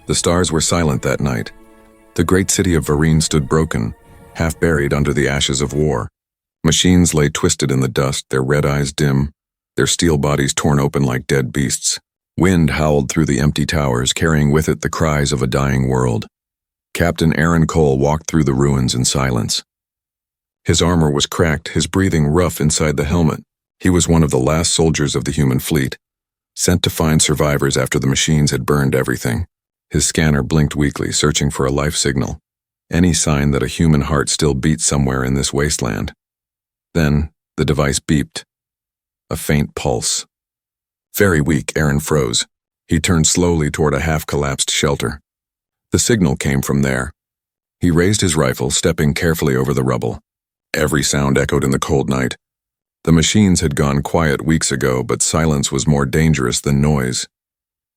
The stars were silent that night. The great city of Varine stood broken, half buried under the ashes of war. Machines lay twisted in the dust, their red eyes dim, their steel bodies torn open like dead beasts. Wind howled through the empty towers, carrying with it the cries of a dying world. Captain Aaron Cole walked through the ruins in silence. His armor was cracked, his breathing rough inside the helmet. He was one of the last soldiers of the human fleet, sent to find survivors after the machines had burned everything. His scanner blinked weakly, searching for a life signal, any sign that a human heart still beat somewhere in this wasteland. Then, the device beeped. A faint pulse. Very weak, Aaron froze. He turned slowly toward a half-collapsed shelter. The signal came from there. He raised his rifle, stepping carefully over the rubble. Every sound echoed in the cold night. The machines had gone quiet weeks ago, but silence was more dangerous than noise.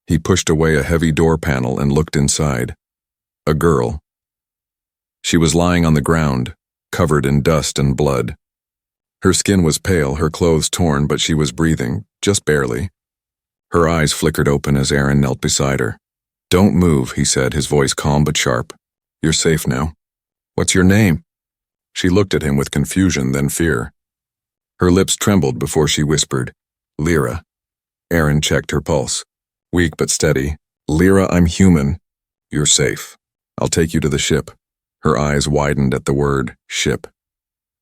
He pushed away a heavy door panel and looked inside. A girl. She was lying on the ground, covered in dust and blood. Her skin was pale, her clothes torn, but she was breathing, just barely. Her eyes flickered open as Aaron knelt beside her. "Don't move," he said, his voice calm but sharp. "You're safe now." "What's your name?" She looked at him with confusion, then fear. Her lips trembled before she whispered, "Lyra." Aaron checked her pulse. Weak but steady. "Lyra, I'm human. You're safe. I'll take you to the ship." Her eyes widened at the word, ship.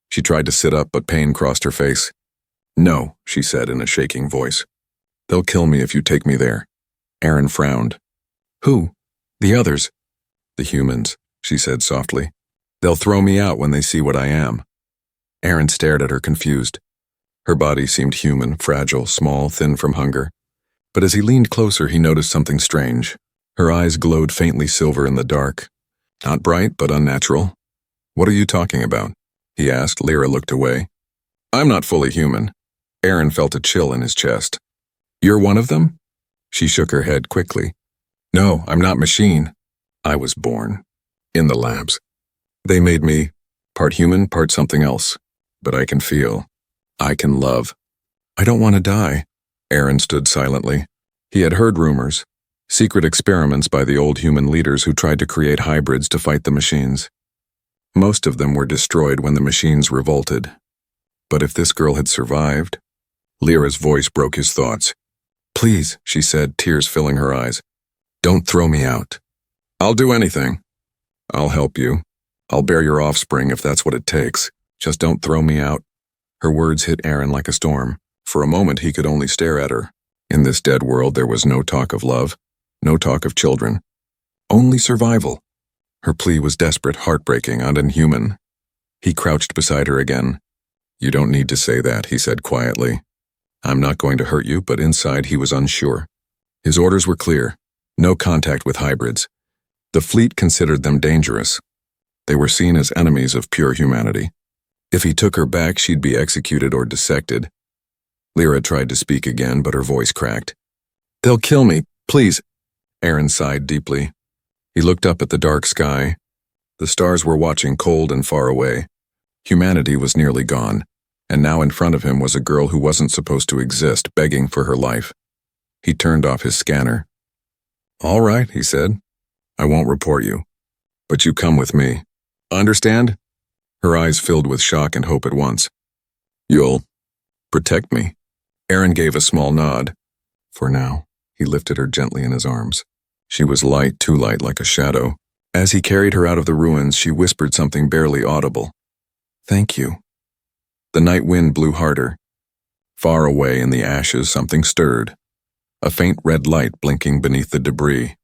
She tried to sit up, but pain crossed her face. "No," she said in a shaking voice. "They'll kill me if you take me there." Aaron frowned. "Who? The others?" "The humans," she said softly. "They'll throw me out when they see what I am." Aaron stared at her, confused. Her body seemed human, fragile, small, thin from hunger. But as he leaned closer, he noticed something strange. Her eyes glowed faintly silver in the dark. Not bright, but unnatural. "What are you talking about?" he asked. Lyra looked away. "I'm not fully human." Aaron felt a chill in his chest. "You're one of them?" She shook her head quickly. "No, I'm not machine. I was born. In the labs. They made me part human, part something else. But I can feel. I can love. I don't want to die." Aaron stood silently. He had heard rumors, secret experiments by the old human leaders who tried to create hybrids to fight the machines. Most of them were destroyed when the machines revolted. But if this girl had survived... Lyra's voice broke his thoughts. "Please," she said, tears filling her eyes. "Don't throw me out." "I'll do anything. I'll help you. I'll bear your offspring if that's what it takes. Just don't throw me out." Her words hit Aaron like a storm. For a moment he could only stare at her. In this dead world there was no talk of love, no talk of children. Only survival. Her plea was desperate, heartbreaking, and inhuman. He crouched beside her again. "You don't need to say that," he said quietly. "I'm not going to hurt you," but inside he was unsure. His orders were clear. No contact with hybrids. The fleet considered them dangerous. They were seen as enemies of pure humanity. If he took her back, she'd be executed or dissected. Lyra tried to speak again, but her voice cracked. "They'll kill me, please." Aaron sighed deeply. He looked up at the dark sky. The stars were watching cold and far away. Humanity was nearly gone, and now in front of him was a girl who wasn't supposed to exist, begging for her life. He turned off his scanner. "All right," he said. "I won't report you. But you come with me. Understand?" Her eyes filled with shock and hope at once. "You'll protect me?" Aaron gave a small nod. For now, he lifted her gently in his arms. She was light, too light, like a shadow. As he carried her out of the ruins, she whispered something barely audible. "Thank you." The night wind blew harder. Far away in the ashes, something stirred. A faint red light blinking beneath the debris.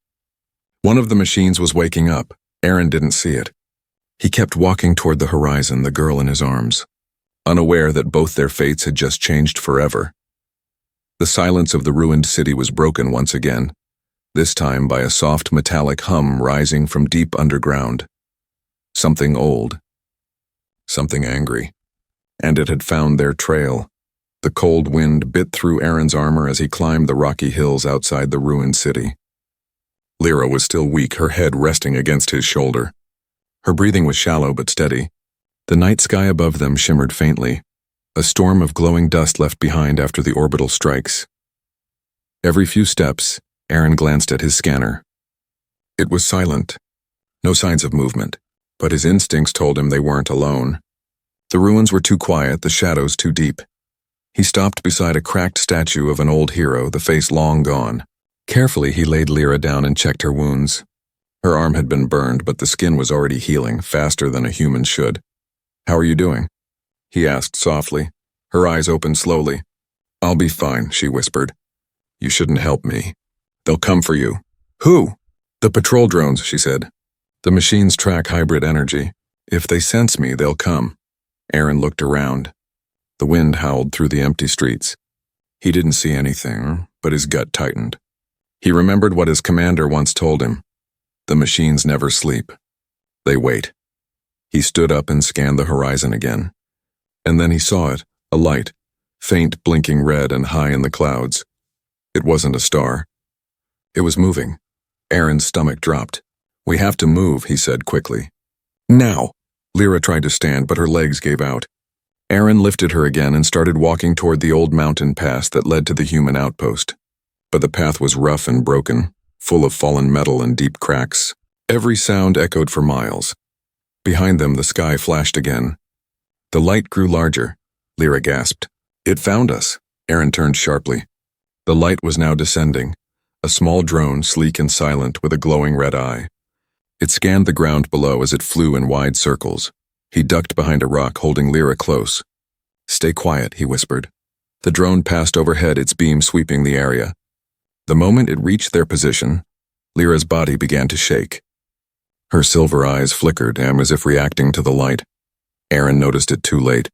One of the machines was waking up. Aaron didn't see it. He kept walking toward the horizon, the girl in his arms, unaware that both their fates had just changed forever. The silence of the ruined city was broken once again, this time by a soft metallic hum rising from deep underground. Something old. Something angry. And it had found their trail. The cold wind bit through Aaron's armor as he climbed the rocky hills outside the ruined city. Lyra was still weak, her head resting against his shoulder. Her breathing was shallow but steady. The night sky above them shimmered faintly, a storm of glowing dust left behind after the orbital strikes. Every few steps, Aaron glanced at his scanner. It was silent. No signs of movement, but his instincts told him they weren't alone. The ruins were too quiet, the shadows too deep. He stopped beside a cracked statue of an old hero, the face long gone. Carefully, he laid Lyra down and checked her wounds. Her arm had been burned, but the skin was already healing, faster than a human should. "How are you doing?" he asked softly. Her eyes opened slowly. "I'll be fine," she whispered. "You shouldn't help me. They'll come for you." "Who?" "The patrol drones," she said. "The machines track hybrid energy. If they sense me, they'll come." Aaron looked around. The wind howled through the empty streets. He didn't see anything, but his gut tightened. He remembered what his commander once told him. The machines never sleep. They wait. He stood up and scanned the horizon again. And then he saw it, a light, faint blinking red and high in the clouds. It wasn't a star. It was moving. Aaron's stomach dropped. "We have to move," he said quickly. "Now!" Lyra tried to stand, but her legs gave out. Aaron lifted her again and started walking toward the old mountain pass that led to the human outpost. But the path was rough and broken, full of fallen metal and deep cracks. Every sound echoed for miles. Behind them, the sky flashed again. The light grew larger. Lyra gasped. "It found us." Aaron turned sharply. The light was now descending, a small drone, sleek and silent, with a glowing red eye. It scanned the ground below as it flew in wide circles. He ducked behind a rock, holding Lyra close. "Stay quiet," he whispered. The drone passed overhead, its beam sweeping the area. The moment it reached their position, Lyra's body began to shake. Her silver eyes flickered, as if reacting to the light. Aaron noticed it too late.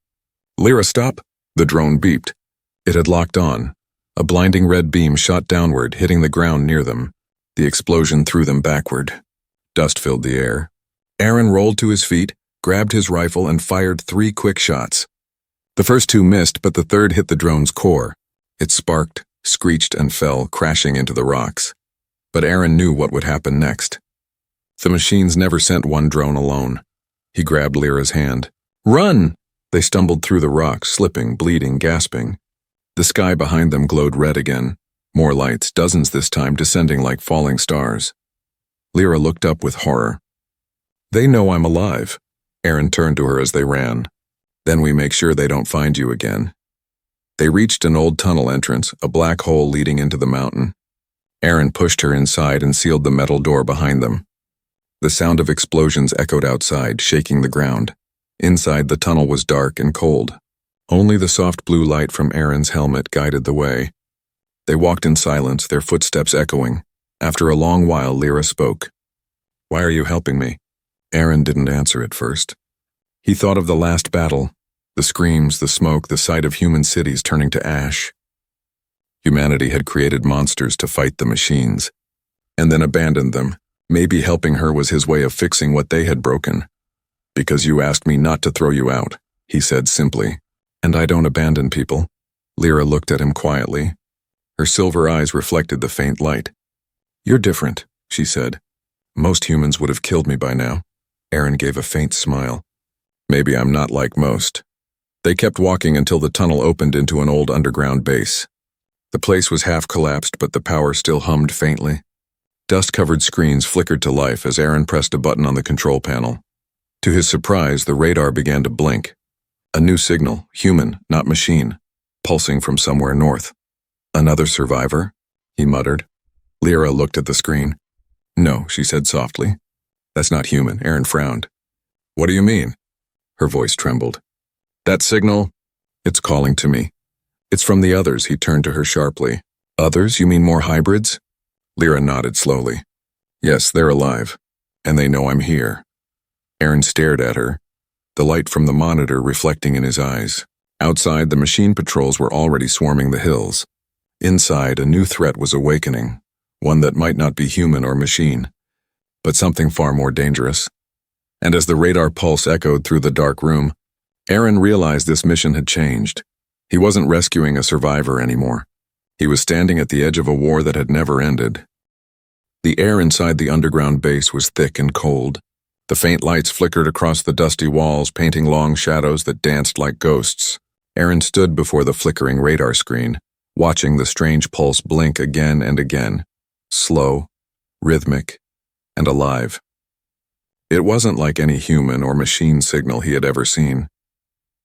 "Lyra, stop!" The drone beeped. It had locked on. A blinding red beam shot downward, hitting the ground near them. The explosion threw them backward. Dust filled the air. Aaron rolled to his feet, grabbed his rifle, and fired 3 quick shots. The first 2 missed, but the third hit the drone's core. It sparked, screeched, and fell, crashing into the rocks. But Aaron knew what would happen next. The machines never sent one drone alone. He grabbed Lyra's hand. "Run!" They stumbled through the rocks, slipping, bleeding, gasping. The sky behind them glowed red again. More lights, dozens this time, descending like falling stars. Lyra looked up with horror. "They know I'm alive." Aaron turned to her as they ran. "Then we make sure they don't find you again." They reached an old tunnel entrance, a black hole leading into the mountain. Aaron pushed her inside and sealed the metal door behind them. The sound of explosions echoed outside, shaking the ground. Inside, the tunnel was dark and cold. Only the soft blue light from Aaron's helmet guided the way. They walked in silence, their footsteps echoing. After a long while, Lyra spoke. "Why are you helping me?" Aaron didn't answer at first. He thought of the last battle, the screams, the smoke, the sight of human cities turning to ash. Humanity had created monsters to fight the machines, and then abandoned them. Maybe helping her was his way of fixing what they had broken. "Because you asked me not to throw you out," he said simply. "And I don't abandon people." Lyra looked at him quietly. Her silver eyes reflected the faint light. "You're different," she said. "Most humans would have killed me by now." Aaron gave a faint smile. "Maybe I'm not like most." They kept walking until the tunnel opened into an old underground base. The place was half collapsed, but the power still hummed faintly. Dust-covered screens flickered to life as Aaron pressed a button on the control panel. To his surprise, the radar began to blink. A new signal, human, not machine, pulsing from somewhere north. "Another survivor?" he muttered. Lyra looked at the screen. "No," she said softly. "That's not human." Aaron frowned. "What do you mean?" Her voice trembled. "That signal, it's calling to me. It's from the others." He turned to her sharply. "Others? You mean more hybrids?" Lyra nodded slowly. "Yes, they're alive, and they know I'm here." Aaron stared at her, the light from the monitor reflecting in his eyes. Outside, the machine patrols were already swarming the hills. Inside, a new threat was awakening, one that might not be human or machine, but something far more dangerous. And as the radar pulse echoed through the dark room, Aaron realized this mission had changed. He wasn't rescuing a survivor anymore. He was standing at the edge of a war that had never ended. The air inside the underground base was thick and cold. The faint lights flickered across the dusty walls, painting long shadows that danced like ghosts. Aaron stood before the flickering radar screen, watching the strange pulse blink again and again. Slow, rhythmic, and alive. It wasn't like any human or machine signal he had ever seen.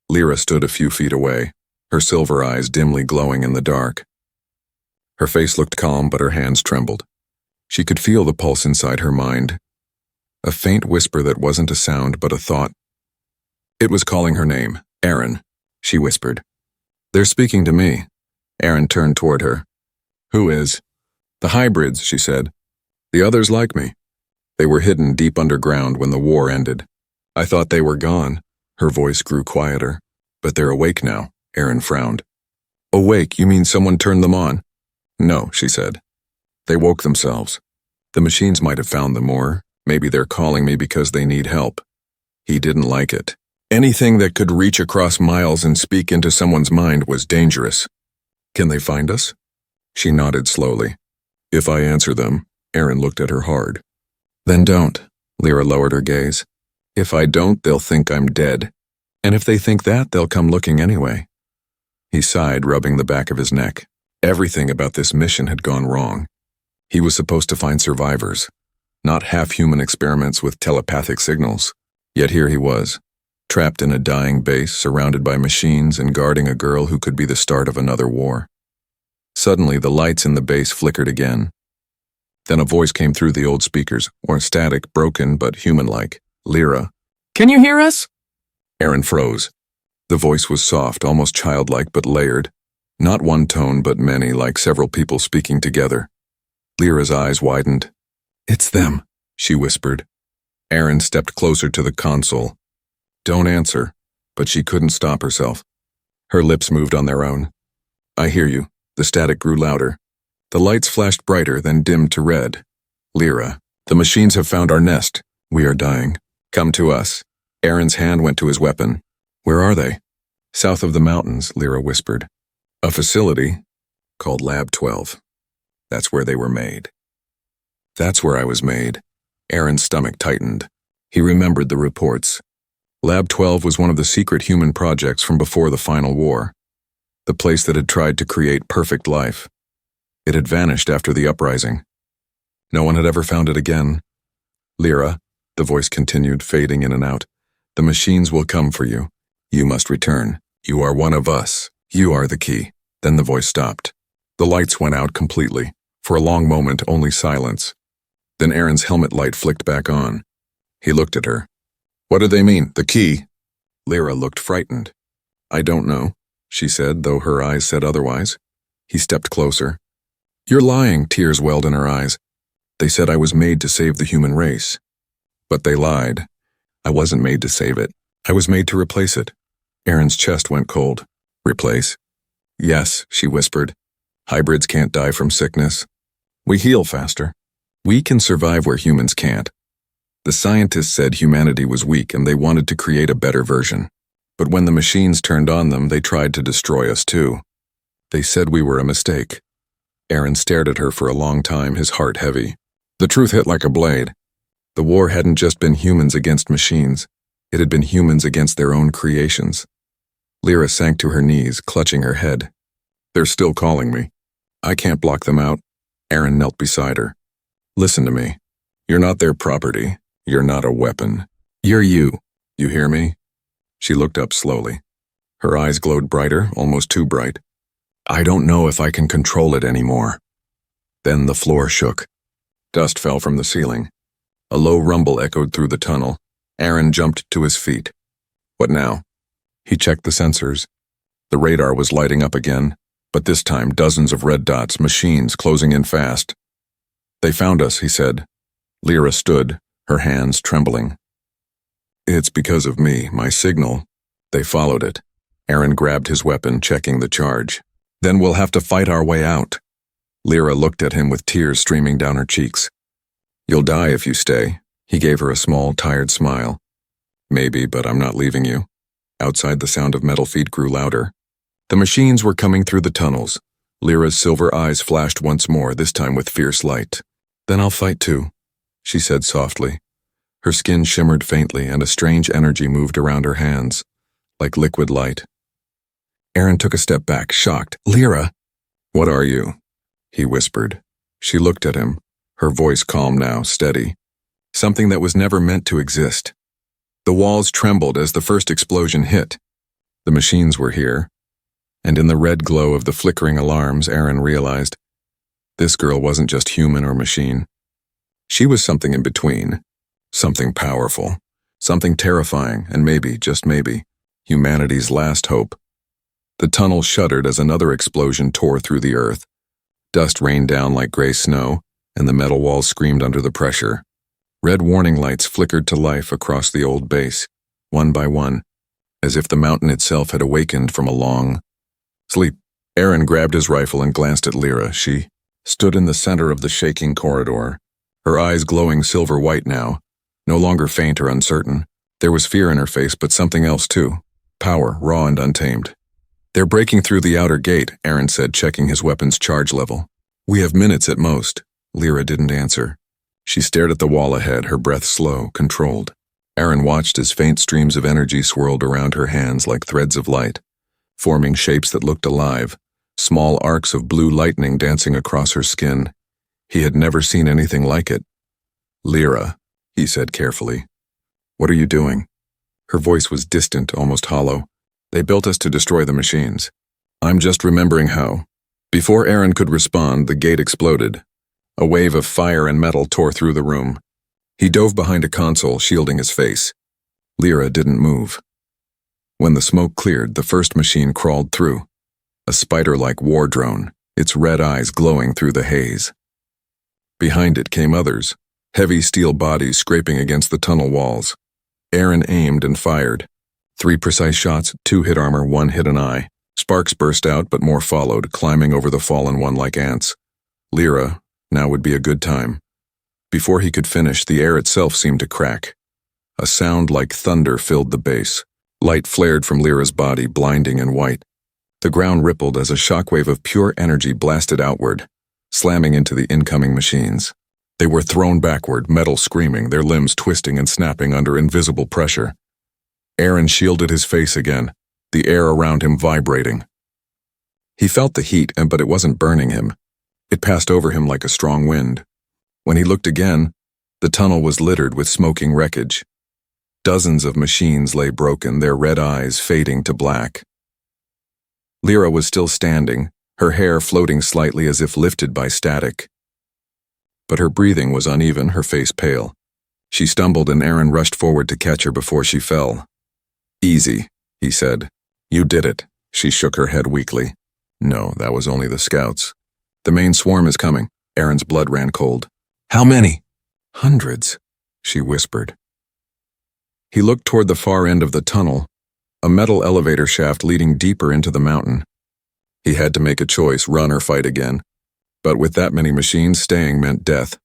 Lyra stood a few feet away, her silver eyes dimly glowing in the dark. Her face looked calm, but her hands trembled. She could feel the pulse inside her mind, a faint whisper that wasn't a sound but a thought. It was calling her name. Aaron, she whispered. They're speaking to me. Aaron turned toward her. Who is? The hybrids, she said. The others like me. They were hidden deep underground when the war ended. I thought they were gone. Her voice grew quieter. But they're awake now, Aaron frowned. Awake, you mean someone turned them on? No, she said. They woke themselves. The machines might have found them, or maybe they're calling me because they need help. He didn't like it. Anything that could reach across miles and speak into someone's mind was dangerous. Can they find us? She nodded slowly. If I answer them, Aaron looked at her hard. Then don't, Lyra lowered her gaze. If I don't, they'll think I'm dead. And if they think that, they'll come looking anyway. He sighed, rubbing the back of his neck. Everything about this mission had gone wrong. He was supposed to find survivors, not half-human experiments with telepathic signals. Yet here he was, trapped in a dying base, surrounded by machines and guarding a girl who could be the start of another war. Suddenly, the lights in the base flickered again. Then a voice came through the old speakers, or static, broken but human-like. Lyra. Can you hear us? Aaron froze. The voice was soft, almost childlike, but layered. Not one tone, but many, like several people speaking together. Lyra's eyes widened. It's them, she whispered. Aaron stepped closer to the console. Don't answer, but she couldn't stop herself. Her lips moved on their own. I hear you. The static grew louder. The lights flashed brighter, then dimmed to red. Lyra, the machines have found our nest. We are dying. Come to us. Aaron's hand went to his weapon. Where are they? South of the mountains, Lyra whispered. A facility called Lab 12. That's where they were made. That's where I was made. Aaron's stomach tightened. He remembered the reports. Lab 12 was one of the secret human projects from before the final war. The place that had tried to create perfect life. It had vanished after the uprising. No one had ever found it again. Lyra, the voice continued, fading in and out. The machines will come for you. You must return. You are one of us. You are the key. Then the voice stopped. The lights went out completely. For a long moment, only silence. Then Aaron's helmet light flicked back on. He looked at her. What do they mean, the key? Lyra looked frightened. I don't know, she said, though her eyes said otherwise. He stepped closer. You're lying, tears welled in her eyes. They said I was made to save the human race. But they lied. I wasn't made to save it. I was made to replace it. Aaron's chest went cold. Replace? Yes, she whispered. Hybrids can't die from sickness. We heal faster. We can survive where humans can't. The scientists said humanity was weak and they wanted to create a better version. But when the machines turned on them, they tried to destroy us too. They said we were a mistake. Aaron stared at her for a long time, his heart heavy. The truth hit like a blade. The war hadn't just been humans against machines. It had been humans against their own creations. Lyra sank to her knees, clutching her head. They're still calling me. I can't block them out. Aaron knelt beside her. Listen to me. You're not their property. You're not a weapon. You're you. You hear me? She looked up slowly. Her eyes glowed brighter, almost too bright. I don't know if I can control it anymore. Then the floor shook. Dust fell from the ceiling. A low rumble echoed through the tunnel. Aaron jumped to his feet. What now? He checked the sensors. The radar was lighting up again, but this time dozens of red dots, machines closing in fast. They found us, he said. Lyra stood, her hands trembling. It's because of me, my signal. They followed it. Aaron grabbed his weapon, checking the charge. Then we'll have to fight our way out. Lyra looked at him with tears streaming down her cheeks. You'll die if you stay. He gave her a small, tired smile. Maybe, but I'm not leaving you. Outside, the sound of metal feet grew louder. The machines were coming through the tunnels. Lyra's silver eyes flashed once more, this time with fierce light. Then I'll fight too, she said softly. Her skin shimmered faintly, and a strange energy moved around her hands, like liquid light. Aaron took a step back, shocked. Lyra! What are you? He whispered. She looked at him, her voice calm now, steady. something that was never meant to exist. The walls trembled as the first explosion hit. The machines were here, and in the red glow of the flickering alarms, Aaron realized this girl wasn't just human or machine. She was something in between, something powerful, something terrifying, and maybe, just maybe, humanity's last hope. The tunnel shuddered as another explosion tore through the earth. Dust rained down like gray snow, and the metal walls screamed under the pressure. Red warning lights flickered to life across the old base, one by one, as if the mountain itself had awakened from a long sleep. Aaron grabbed his rifle and glanced at Lyra. She stood in the center of the shaking corridor, her eyes glowing silver white now, no longer faint or uncertain. There was fear in her face, but something else too. Power, raw and untamed. "They're breaking through the outer gate," Aaron said, checking his weapon's charge level. "We have minutes at most." Lyra didn't answer. She stared at the wall ahead, her breath slow, controlled. Aaron watched as faint streams of energy swirled around her hands like threads of light, forming shapes that looked alive, small arcs of blue lightning dancing across her skin. He had never seen anything like it. "Lyra," he said carefully. "What are you doing?" Her voice was distant, almost hollow. "They built us to destroy the machines. I'm just remembering how." Before Aaron could respond, the gate exploded. A wave of fire and metal tore through the room. He dove behind a console, shielding his face. Lyra didn't move. When the smoke cleared, the first machine crawled through. A spider-like war drone, its red eyes glowing through the haze. Behind it came others, heavy steel bodies scraping against the tunnel walls. Aaron aimed and fired. 3 precise shots, 2 hit armor, 1 hit an eye. Sparks burst out, but more followed, climbing over the fallen one like ants. Lyra, now would be a good time. Before he could finish, the air itself seemed to crack. A sound like thunder filled the base. Light flared from Lyra's body, blinding and white. The ground rippled as a shockwave of pure energy blasted outward, slamming into the incoming machines. They were thrown backward, metal screaming, their limbs twisting and snapping under invisible pressure. Aaron shielded his face again, the air around him vibrating. He felt the heat, but it wasn't burning him. It passed over him like a strong wind. When he looked again, the tunnel was littered with smoking wreckage. Dozens of machines lay broken, their red eyes fading to black. Lyra was still standing, her hair floating slightly as if lifted by static. But her breathing was uneven, her face pale. She stumbled and Aaron rushed forward to catch her before she fell. "Easy," he said. "You did it." She shook her head weakly. "No, that was only the scouts. The main swarm is coming." Aaron's blood ran cold. "How many?" "Hundreds," she whispered. He looked toward the far end of the tunnel, a metal elevator shaft leading deeper into the mountain. He had to make a choice, run or fight again. But with that many machines, staying meant death.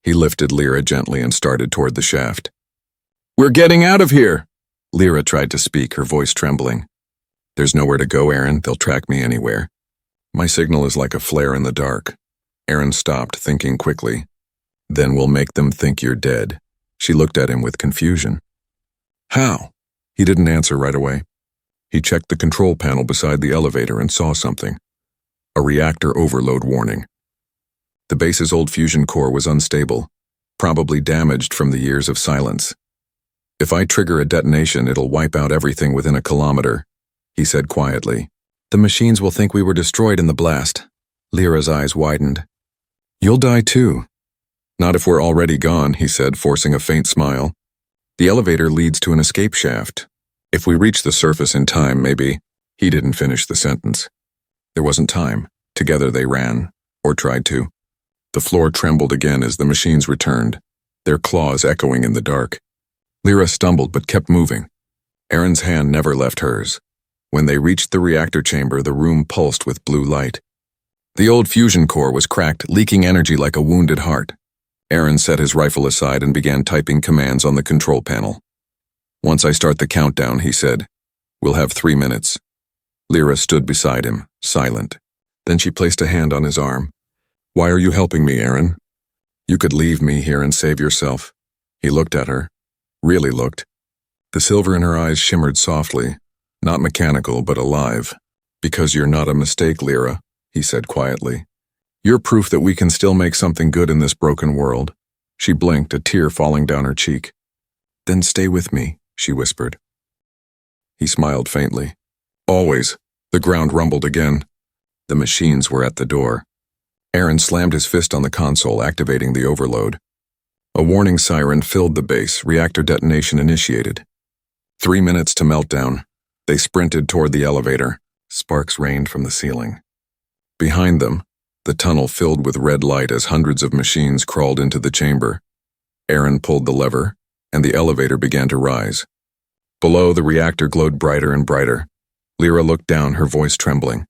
He lifted Lyra gently and started toward the shaft. "We're getting out of here!" Lyra tried to speak, her voice trembling. "There's nowhere to go, Aaron. They'll track me anywhere. My signal is like a flare in the dark." Aaron stopped, thinking quickly. "Then we'll make them think you're dead." She looked at him with confusion. "How?" He didn't answer right away. He checked the control panel beside the elevator and saw something. A reactor overload warning. The base's old fusion core was unstable, probably damaged from the years of silence. "If I trigger a detonation, it'll wipe out everything within a kilometer," he said quietly. "The machines will think we were destroyed in the blast." Lyra's eyes widened. "You'll die too." "Not if we're already gone," he said, forcing a faint smile. "The elevator leads to an escape shaft. If we reach the surface in time, maybe—" He didn't finish the sentence. There wasn't time. Together they ran, or tried to. The floor trembled again as the machines returned, their claws echoing in the dark. Lyra stumbled but kept moving. Aaron's hand never left hers. When they reached the reactor chamber, the room pulsed with blue light. The old fusion core was cracked, leaking energy like a wounded heart. Aaron set his rifle aside and began typing commands on the control panel. "Once I start the countdown," he said, "we'll have 3 minutes." Lyra stood beside him, silent. Then she placed a hand on his arm. "Why are you helping me, Aaron? You could leave me here and save yourself." He looked at her. Really looked. The silver in her eyes shimmered softly, not mechanical but alive. "Because you're not a mistake, Lyra," he said quietly. "You're proof that we can still make something good in this broken world." She blinked, a tear falling down her cheek. "Then stay with me," she whispered. He smiled faintly. "Always." The ground rumbled again. The machines were at the door. Aaron slammed his fist on the console, activating the overload. A warning siren filled the base. Reactor detonation initiated. 3 minutes to meltdown. They sprinted toward the elevator. Sparks rained from the ceiling. Behind them, the tunnel filled with red light as hundreds of machines crawled into the chamber. Aaron pulled the lever, and the elevator began to rise. Below, the reactor glowed brighter and brighter. Lyra looked down, her voice trembling.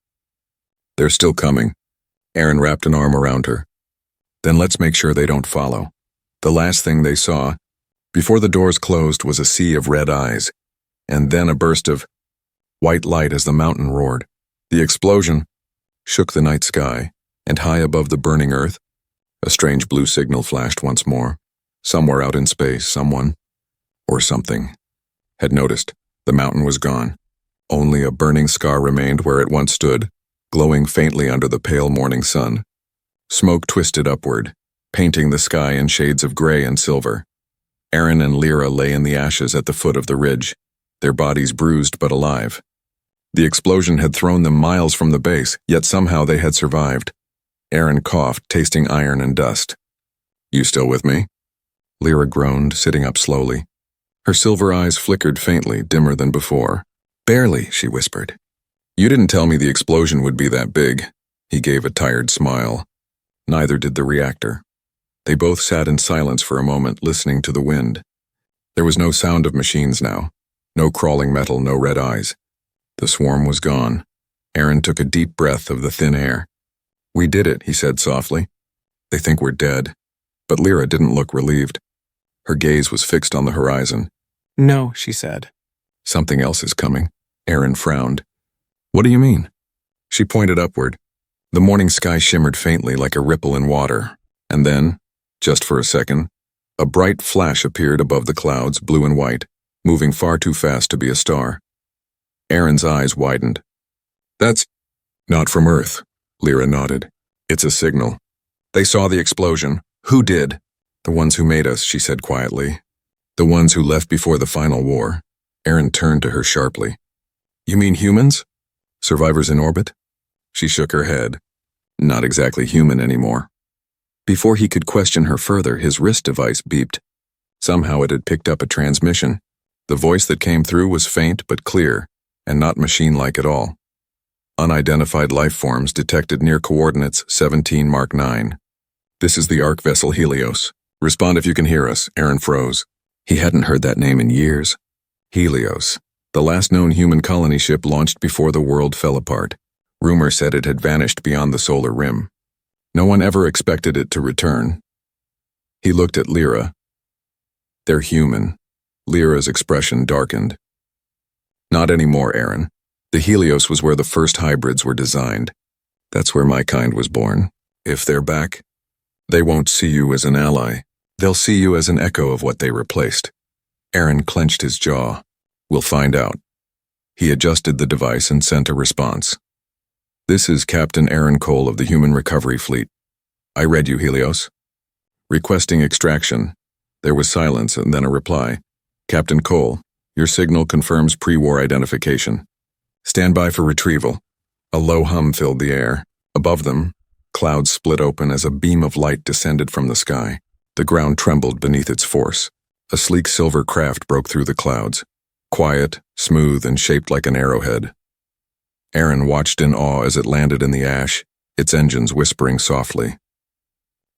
"They're still coming." Aaron wrapped an arm around her. "Then let's make sure they don't follow." The last thing they saw, before the doors closed, was a sea of red eyes, and then a burst of white light as the mountain roared. The explosion shook the night sky, and high above the burning earth, a strange blue signal flashed once more. Somewhere out in space, someone, or something, had noticed. The mountain was gone. Only a burning scar remained where it once stood, glowing faintly under the pale morning sun. Smoke twisted upward, painting the sky in shades of gray and silver. Aaron and Lyra lay in the ashes at the foot of the ridge, their bodies bruised but alive. The explosion had thrown them miles from the base, yet somehow they had survived. Aaron coughed, tasting iron and dust. "You still with me?" Lyra groaned, sitting up slowly. Her silver eyes flickered faintly, dimmer than before. "Barely," she whispered. "You didn't tell me the explosion would be that big." He gave a tired smile. Neither did the reactor. They both sat in silence for a moment, listening to the wind. There was no sound of machines now. No crawling metal, no red eyes. The swarm was gone. Aaron took a deep breath of the thin air. "We did it," he said softly. "They think we're dead." But Lyra didn't look relieved. Her gaze was fixed on the horizon. "No," she said. "Something else is coming." Aaron frowned. "What do you mean?" She pointed upward. The morning sky shimmered faintly like a ripple in water, and then, just for a second, a bright flash appeared above the clouds, blue and white, moving far too fast to be a star. Aaron's eyes widened. "That's not from Earth," Lyra nodded. "It's a signal. They saw the explosion. Who did?" "The ones who made us," she said quietly. "The ones who left before the final war." Aaron turned to her sharply. "You mean humans? Survivors in orbit?" She shook her head. "Not exactly human anymore." Before he could question her further, his wrist device beeped. Somehow it had picked up a transmission. The voice that came through was faint but clear, and not machine-like at all. "Unidentified life forms detected near coordinates 17 Mark 9. This is the Ark vessel Helios. Respond if you can hear us." Aaron froze. He hadn't heard that name in years. Helios, the last known human colony ship launched before the world fell apart. Rumor said it had vanished beyond the solar rim. No one ever expected it to return. He looked at Lyra. "They're human." Lyra's expression darkened. "Not anymore, Aaron. The Helios was where the first hybrids were designed. That's where my kind was born. If they're back, they won't see you as an ally. They'll see you as an echo of what they replaced." Aaron clenched his jaw. "We'll find out." He adjusted the device and sent a response. "This is Captain Aaron Cole of the Human Recovery Fleet. I read you, Helios. Requesting extraction." There was silence and then a reply. "Captain Cole, your signal confirms pre-war identification. Stand by for retrieval." A low hum filled the air. Above them, clouds split open as a beam of light descended from the sky. The ground trembled beneath its force. A sleek silver craft broke through the clouds, quiet, smooth, and shaped like an arrowhead. Aaron watched in awe as it landed in the ash, its engines whispering softly.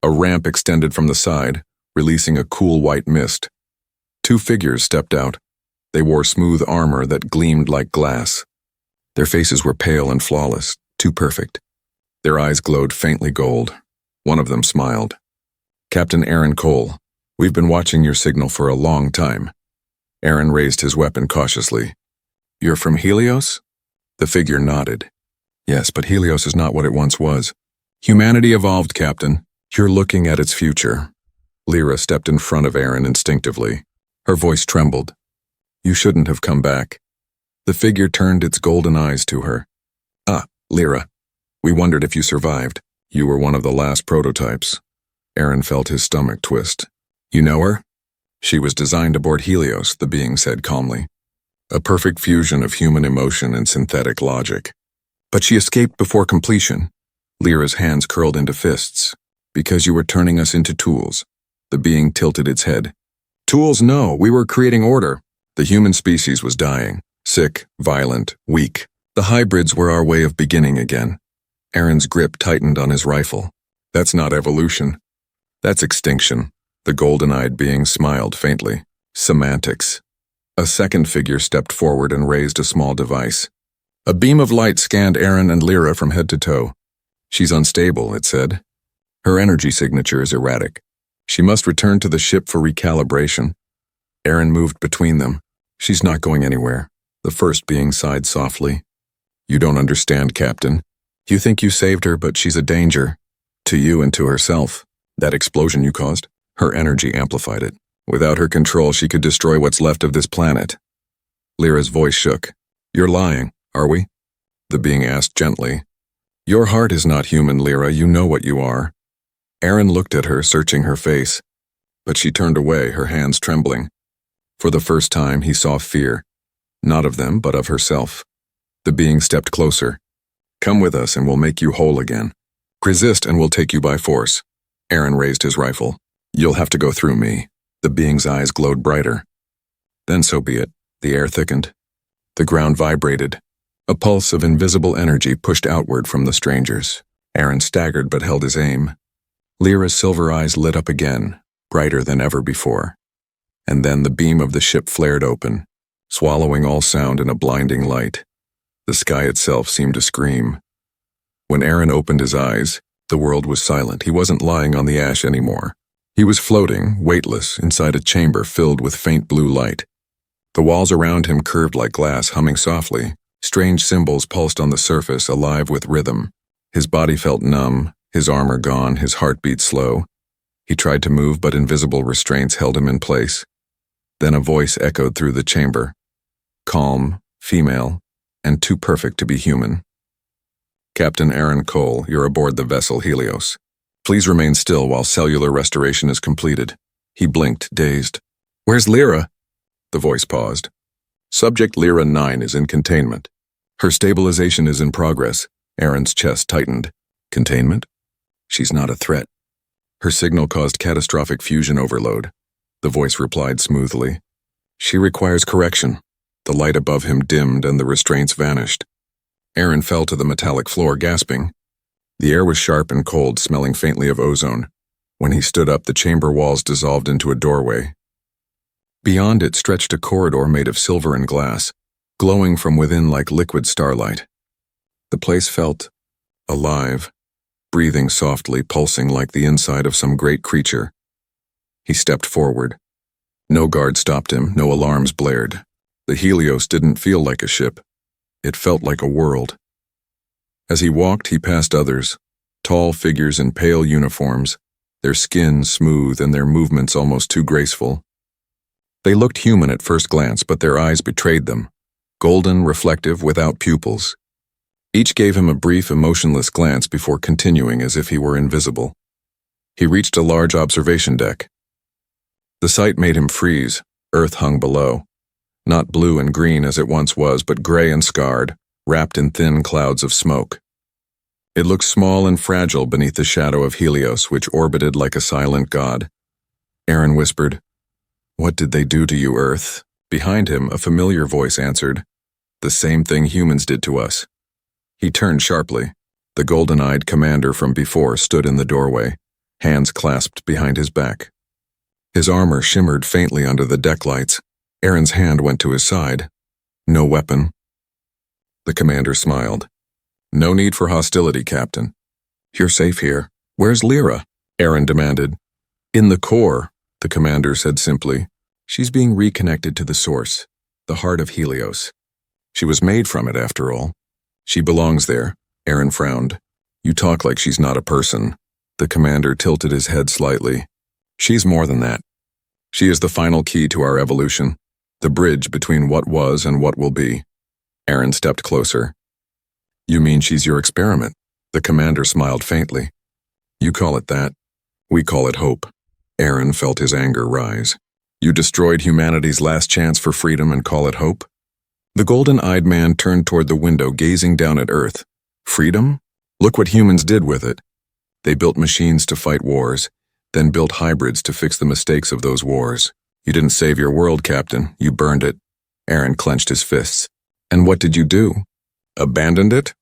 A ramp extended from the side, releasing a cool white mist. 2 figures stepped out. They wore smooth armor that gleamed like glass. Their faces were pale and flawless, too perfect. Their eyes glowed faintly gold. One of them smiled. "Captain Aaron Cole, we've been watching your signal for a long time." Aaron raised his weapon cautiously. "You're from Helios?" The figure nodded. "Yes, but Helios is not what it once was. Humanity evolved, Captain. You're looking at its future." Lyra stepped in front of Aaron instinctively. Her voice trembled. "You shouldn't have come back." The figure turned its golden eyes to her. "Ah, Lyra, we wondered if you survived. You were one of the last prototypes." Aaron felt his stomach twist. You know her? She was designed aboard Helios, the being said calmly. A perfect fusion of human emotion and synthetic logic. But she escaped before completion. Lyra's hands curled into fists. Because you were turning us into tools. The being tilted its head. Tools, no, we were creating order. The human species was dying. Sick, violent, weak. The hybrids were our way of beginning again. Aaron's grip tightened on his rifle. That's not evolution. That's extinction. The golden-eyed being smiled faintly. Semantics. A second figure stepped forward and raised a small device. A beam of light scanned Aaron and Lyra from head to toe. She's unstable, it said. Her energy signature is erratic. She must return to the ship for recalibration. Aaron moved between them. She's not going anywhere. The first being sighed softly. You don't understand, Captain. You think you saved her, but she's a danger. To you and to herself. That explosion you caused? Her energy amplified it. Without her control, she could destroy what's left of this planet. Lyra's voice shook. You're lying, are we? The being asked gently. Your heart is not human, Lyra. You know what you are. Aaron looked at her, searching her face. But she turned away, her hands trembling. For the first time, he saw fear. Not of them, but of herself. The being stepped closer. Come with us and we'll make you whole again. Resist and we'll take you by force. Aaron raised his rifle. You'll have to go through me. The being's eyes glowed brighter. Then so be it. The air thickened. The ground vibrated. A pulse of invisible energy pushed outward from the strangers. Aaron staggered but held his aim. Lyra's silver eyes lit up again, brighter than ever before. And then the beam of the ship flared open, swallowing all sound in a blinding light. The sky itself seemed to scream. When Aaron opened his eyes, the world was silent. He wasn't lying on the ash anymore. He was floating, weightless, inside a chamber filled with faint blue light. The walls around him curved like glass, humming softly. Strange symbols pulsed on the surface, alive with rhythm. His body felt numb, his armor gone, his heartbeat slow. He tried to move, but invisible restraints held him in place. Then a voice echoed through the chamber. Calm, female, and too perfect to be human. Captain Aaron Cole, you're aboard the vessel Helios. Please remain still while cellular restoration is completed. He blinked, dazed. Where's Lyra? The voice paused. Subject Lyra 9 is in containment. Her stabilization is in progress. Aaron's chest tightened. Containment? She's not a threat. Her signal caused catastrophic fusion overload. The voice replied smoothly. She requires correction. The light above him dimmed and the restraints vanished. Aaron fell to the metallic floor, gasping. The air was sharp and cold, smelling faintly of ozone. When he stood up, the chamber walls dissolved into a doorway. Beyond it stretched a corridor made of silver and glass, glowing from within like liquid starlight. The place felt alive, breathing softly, pulsing like the inside of some great creature. He stepped forward. No guard stopped him, no alarms blared. The Helios didn't feel like a ship. It felt like a world. As he walked, he passed others, tall figures in pale uniforms, their skin smooth and their movements almost too graceful. They looked human at first glance, but their eyes betrayed them, golden, reflective, without pupils. Each gave him a brief, emotionless glance before continuing as if he were invisible. He reached a large observation deck. The sight made him freeze. Earth hung below. Not blue and green as it once was, but gray and scarred, wrapped in thin clouds of smoke. It looked small and fragile beneath the shadow of Helios, which orbited like a silent god. Aaron whispered, "What did they do to you, Earth?" Behind him, a familiar voice answered, "The same thing humans did to us." He turned sharply. The golden-eyed commander from before stood in the doorway, hands clasped behind his back. His armor shimmered faintly under the deck lights. Aaron's hand went to his side. No weapon. The commander smiled. "No need for hostility, Captain. You're safe here. Where's Lyra?" Aaron demanded. "In the core," the commander said simply. "She's being reconnected to the source, the heart of Helios. She was made from it, after all. She belongs there." Aaron frowned. "You talk like she's not a person." The commander tilted his head slightly. "She's more than that. She is the final key to our evolution, the bridge between what was and what will be." Aaron stepped closer. "You mean she's your experiment?" The commander smiled faintly. "You call it that. We call it hope." Aaron felt his anger rise. You destroyed humanity's last chance for freedom and call it hope? The golden-eyed man turned toward the window, gazing down at Earth. Freedom? Look what humans did with it. They built machines to fight wars, then built hybrids to fix the mistakes of those wars. You didn't save your world, Captain. You burned it. Aaron clenched his fists. And what did you do? Abandoned it?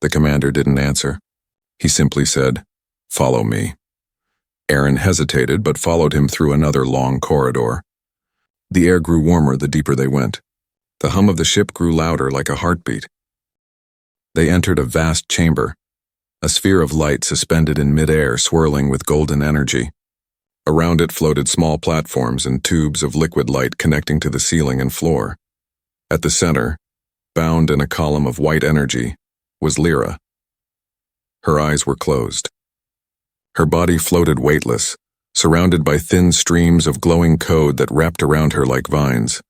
The commander didn't answer. He simply said, "Follow me." Aaron hesitated but followed him through another long corridor. The air grew warmer the deeper they went. The hum of the ship grew louder like a heartbeat. They entered a vast chamber, a sphere of light suspended in midair, swirling with golden energy. Around it floated small platforms and tubes of liquid light connecting to the ceiling and floor. At the center, bound in a column of white energy, was Lyra. Her eyes were closed. Her body floated weightless, surrounded by thin streams of glowing code that wrapped around her like vines.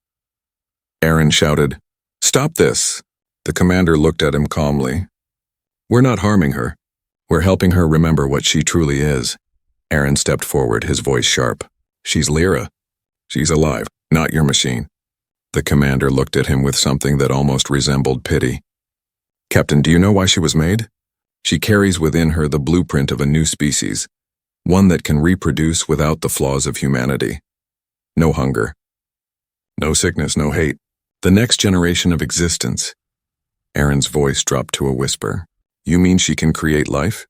Aaron shouted, "Stop this!" The commander looked at him calmly. "We're not harming her. We're helping her remember what she truly is." Aaron stepped forward, his voice sharp. "She's Lyra. She's alive, not your machine." The commander looked at him with something that almost resembled pity. "Captain, do you know why she was made? She carries within her the blueprint of a new species, one that can reproduce without the flaws of humanity. No hunger, no sickness, no hate. The next generation of existence." Aaron's voice dropped to a whisper. "You mean she can create life?"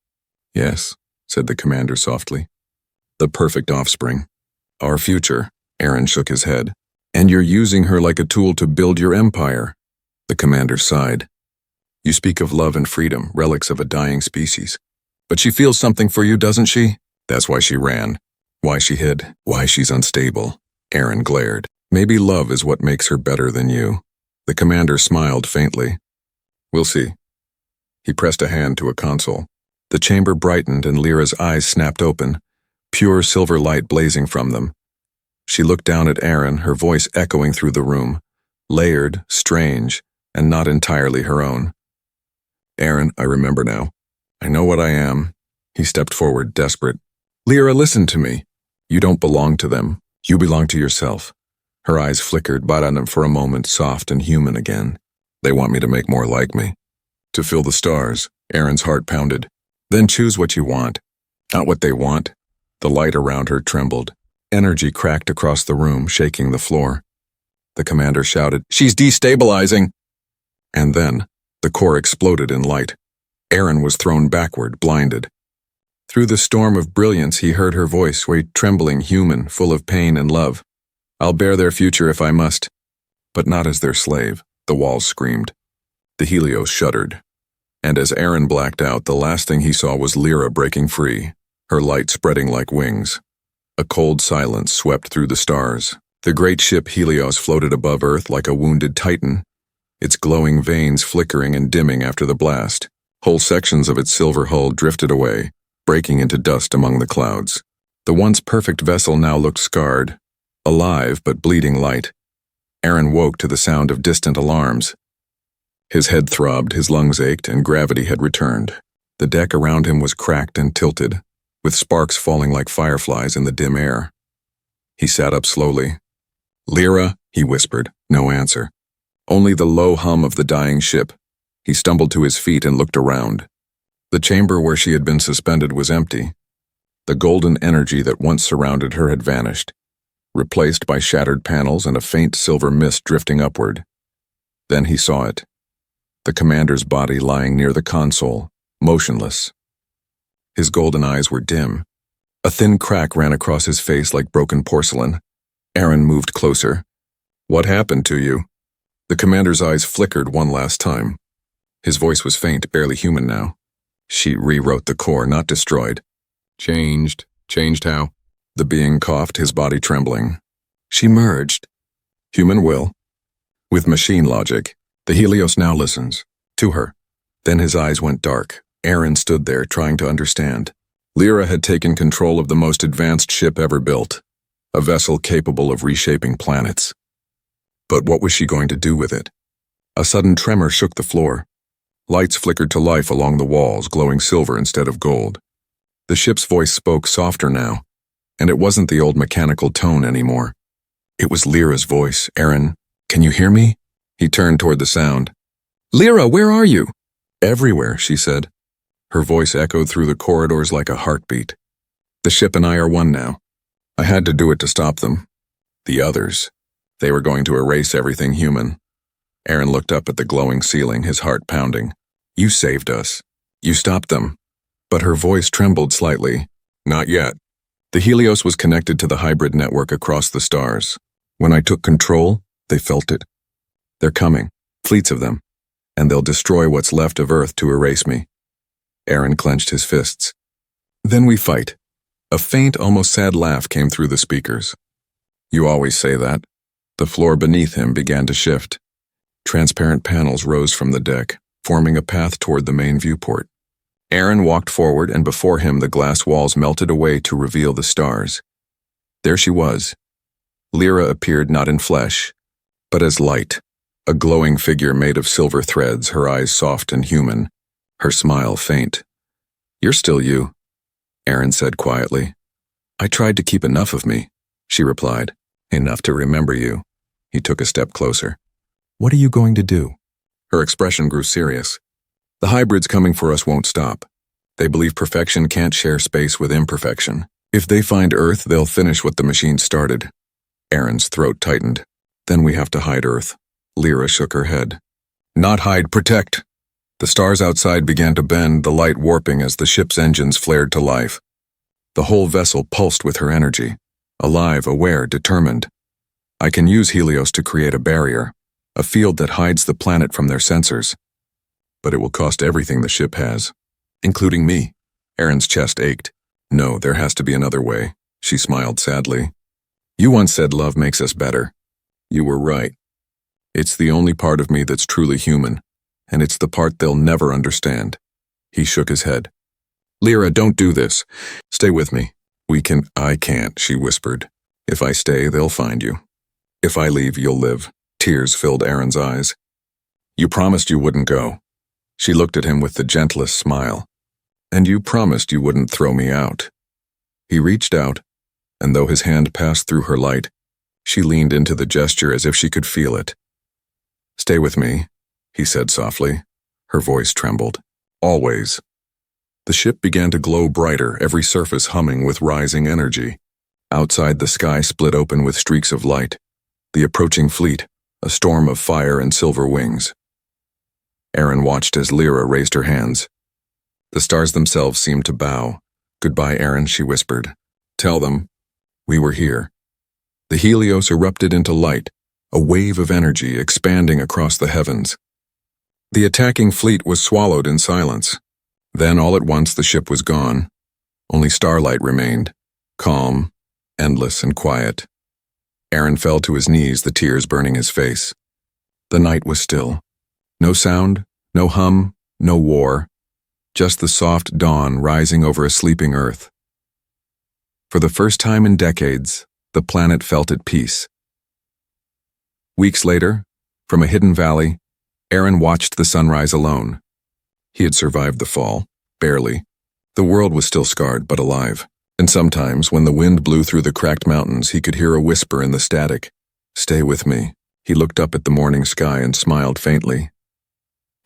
"Yes," said the commander softly. "The perfect offspring. Our future." Aaron shook his head. "And you're using her like a tool to build your empire." The commander sighed. "You speak of love and freedom, relics of a dying species. But she feels something for you, doesn't she? That's why she ran. Why she hid. Why she's unstable." Aaron glared. "Maybe love is what makes her better than you." The commander smiled faintly. "We'll see." He pressed a hand to a console. The chamber brightened and Lyra's eyes snapped open, pure silver light blazing from them. She looked down at Aaron, her voice echoing through the room, layered, strange, and not entirely her own. "Aaron, I remember now. I know what I am." He stepped forward, desperate. "Lyra, listen to me. You don't belong to them. You belong to yourself." Her eyes flickered, but on him for a moment, soft and human again. "They want me to make more like me. To fill the stars." Aaron's heart pounded. "Then choose what you want, not what they want." The light around her trembled. Energy cracked across the room, shaking the floor. The commander shouted, "She's destabilizing!" And then, the core exploded in light. Aaron was thrown backward, blinded. Through the storm of brilliance, he heard her voice, trembling, human, full of pain and love. "I'll bear their future if I must, but not as their slave," the walls screamed. The Helios shuddered. And as Aaron blacked out, the last thing he saw was Lyra breaking free, her light spreading like wings. A cold silence swept through the stars. The great ship Helios floated above Earth like a wounded titan, its glowing veins flickering and dimming after the blast. Whole sections of its silver hull drifted away, breaking into dust among the clouds. The once perfect vessel now looked scarred, alive but bleeding light. Aaron woke to the sound of distant alarms. His head throbbed, his lungs ached, and gravity had returned. The deck around him was cracked and tilted, with sparks falling like fireflies in the dim air. He sat up slowly. "Lyra," he whispered. No answer. Only the low hum of the dying ship. He stumbled to his feet and looked around. The chamber where she had been suspended was empty. The golden energy that once surrounded her had vanished, replaced by shattered panels and a faint silver mist drifting upward. Then he saw it. The commander's body lying near the console, motionless. His golden eyes were dim. A thin crack ran across his face like broken porcelain. Aaron moved closer. "What happened to you?" The commander's eyes flickered one last time. His voice was faint, barely human now. "She rewrote the core, not destroyed." "Changed? Changed how?" The being coughed, his body trembling. "She merged. Human will with machine logic. The Helios now listens. To her." Then his eyes went dark. Aaron stood there, trying to understand. Lyra had taken control of the most advanced ship ever built, a vessel capable of reshaping planets. But what was she going to do with it? A sudden tremor shook the floor. Lights flickered to life along the walls, glowing silver instead of gold. The ship's voice spoke softer now. And it wasn't the old mechanical tone anymore. It was Lyra's voice. "Aaron, can you hear me?" He turned toward the sound. "Lyra, where are you?" "Everywhere," she said. Her voice echoed through the corridors like a heartbeat. "The ship and I are one now. I had to do it to stop them. The others. They were going to erase everything human." Aaron looked up at the glowing ceiling, his heart pounding. "You saved us. You stopped them." But her voice trembled slightly. "Not yet. The Helios was connected to the hybrid network across the stars. When I took control, they felt it. They're coming, fleets of them, and they'll destroy what's left of Earth to erase me." Aaron clenched his fists. "Then we fight." A faint, almost sad laugh came through the speakers. "You always say that." The floor beneath him began to shift. Transparent panels rose from the deck, forming a path toward the main viewport. Aaron walked forward, and before him the glass walls melted away to reveal the stars. There she was. Lyra appeared not in flesh, but as light, a glowing figure made of silver threads, her eyes soft and human, her smile faint. "You're still you," Aaron said quietly. "I tried to keep enough of me," she replied. "Enough to remember you." He took a step closer. "What are you going to do?" Her expression grew serious. "The hybrids coming for us won't stop. They believe perfection can't share space with imperfection. If they find Earth, they'll finish what the machine started." Aaron's throat tightened. "Then we have to hide Earth." Lyra shook her head. "Not hide, protect." The stars outside began to bend, the light warping as the ship's engines flared to life. The whole vessel pulsed with her energy. Alive, aware, determined. "I can use Helios to create a barrier, a field that hides the planet from their sensors. But it will cost everything the ship has, including me." Aaron's chest ached. "No, there has to be another way," she smiled sadly. "You once said love makes us better. You were right. It's the only part of me that's truly human, and it's the part they'll never understand." He shook his head. "Lyra, don't do this. Stay with me." I can't," she whispered. "If I stay, they'll find you. If I leave, you'll live." Tears filled Aaron's eyes. "You promised you wouldn't go." She looked at him with the gentlest smile. "And you promised you wouldn't throw me out." He reached out, and though his hand passed through her light, she leaned into the gesture as if she could feel it. "Stay with me," he said softly. Her voice trembled. "Always." The ship began to glow brighter, every surface humming with rising energy. Outside, the sky split open with streaks of light. The approaching fleet, a storm of fire and silver wings. Aaron watched as Lyra raised her hands. The stars themselves seemed to bow. "Goodbye, Aaron," she whispered. "Tell them we were here." The Helios erupted into light, a wave of energy expanding across the heavens. The attacking fleet was swallowed in silence. Then all at once the ship was gone. Only starlight remained, calm, endless and quiet. Aaron fell to his knees, the tears burning his face. The night was still. No sound, no hum, no war. Just the soft dawn rising over a sleeping Earth. For the first time in decades, the planet felt at peace. Weeks later, from a hidden valley, Aaron watched the sunrise alone. He had survived the fall, barely. The world was still scarred, but alive. And sometimes, when the wind blew through the cracked mountains, he could hear a whisper in the static. "Stay with me." He looked up at the morning sky and smiled faintly.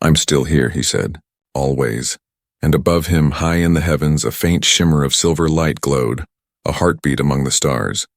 "I'm still here," he said, "always." And above him, high in the heavens, a faint shimmer of silver light glowed, a heartbeat among the stars.